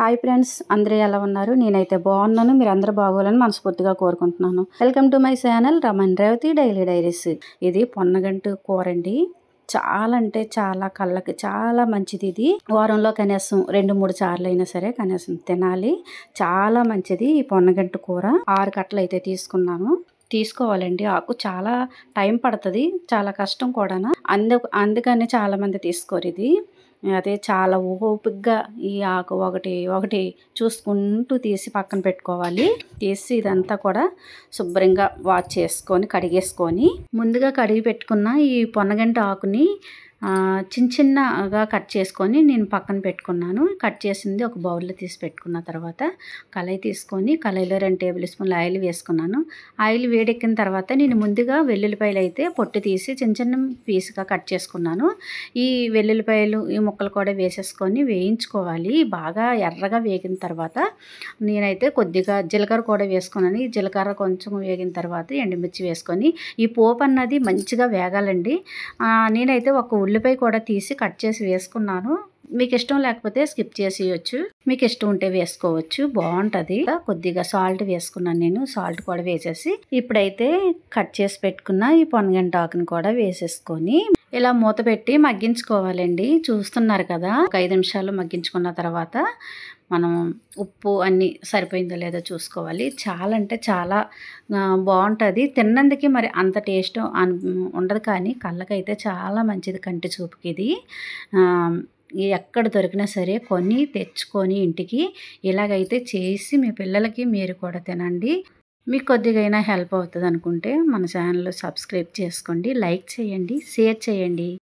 Hi friends, అందరూ ఎలా ఉన్నారు? నేనైతే బాగున్నాను. మీరు అందరూ బాగోవాలని మనస్ఫూర్తిగా కోరుకుంటున్నాను. Welcome to my channel Raman Revathi daily diaries. ఇది పొన్నగంటు కూర అండి. చాలా అంటే చాలా కళ్ళకి చాలా మంచిది. ఇది వారంలో కనీసం 2-3 సార్లు అయినా సరే కనీసం తినాలి. చాలా మంచిది ఈ పొన్నగంటు కూర. 6 కట్టలు అయితే తీసుకున్నాను. తీసుకోవాలండి. ఆకు చాలా టైం పడుతుంది, చాలా కష్టం కూడా. అందుకని చాలా మంది తీసుకోరు ఇది. అదే చాలా ఓపికగా ఈ ఆకు ఒకటి ఒకటి చూసుకుంటూ తీసి పక్కన పెట్టుకోవాలి. తీసి ఇదంతా కూడా శుభ్రంగా వాష్ చేసుకొని కడిగేసుకొని ముందుగా కడిగి పెట్టుకున్న ఈ పొన్నగంటి ఆకుని చిన్న చిన్నగా కట్ చేసుకొని నేను పక్కన పెట్టుకున్నాను. కట్ చేసింది ఒక బౌల్లో తీసి పెట్టుకున్న తర్వాత కళాయి తీసుకొని కళాయిలో 2 టేబుల్ స్పూన్లు ఆయిల్ వేసుకున్నాను. ఆయిల్ వేడెక్కిన తర్వాత నేను ముందుగా వెల్లుల్లిపాయలు అయితే పొట్టు తీసి చిన్న చిన్న పీసుగా కట్ చేసుకున్నాను. ఈ వెల్లుల్లిపాయలు ఈ ముక్కలు కూడా వేసేసుకొని వేయించుకోవాలి. బాగా ఎర్రగా వేగిన తర్వాత నేనైతే కొద్దిగా జీలకర్ర కూడా వేసుకున్నాను. ఈ జీలకర్ర కొంచెం వేగిన తర్వాత ఎండుమిర్చి వేసుకొని ఈ పోపు అన్నది మంచిగా వేగాలండి. నేనైతే ఒక ఉల్లిపాయ కూడా తీసి కట్ చేసి వేసుకున్నాను. మీకు ఇష్టం లేకపోతే స్కిప్ చేసేయచ్చు, మీకు ఇష్టం ఉంటే వేసుకోవచ్చు, బాగుంటుంది. కొద్దిగా సాల్ట్ వేసుకున్నాను నేను. సాల్ట్ కూడా వేసేసి ఇప్పుడైతే కట్ చేసి పెట్టుకున్న ఈ పొన్నగంటి ఆకుని కూడా వేసేసుకొని ఇలా మూత పెట్టి మగ్గించుకోవాలండి. చూస్తున్నారు కదా, ఒక 5 నిమిషాలు మగ్గించుకున్న తర్వాత మనం ఉప్పు అన్నీ సరిపోయిందో లేదో చూసుకోవాలి. చాలా అంటే చాలా బాగుంటుంది. తిన్నందుకు మరి అంత టేస్ట్ ఉండదు, కానీ కళ్ళకైతే చాలా మంచిది. కంటి చూపుకి ఇది ఎక్కడ దొరికినా సరే కొని తెచ్చుకొని ఇంటికి ఇలాగైతే చేసి మీ పిల్లలకి మీరు కూడా తినండి. మీకు కొద్దిగా అయినా హెల్ప్ అవుతుంది అనుకుంటే మన ఛానల్ సబ్స్క్రైబ్ చేసుకోండి, లైక్ చేయండి, షేర్ చేయండి.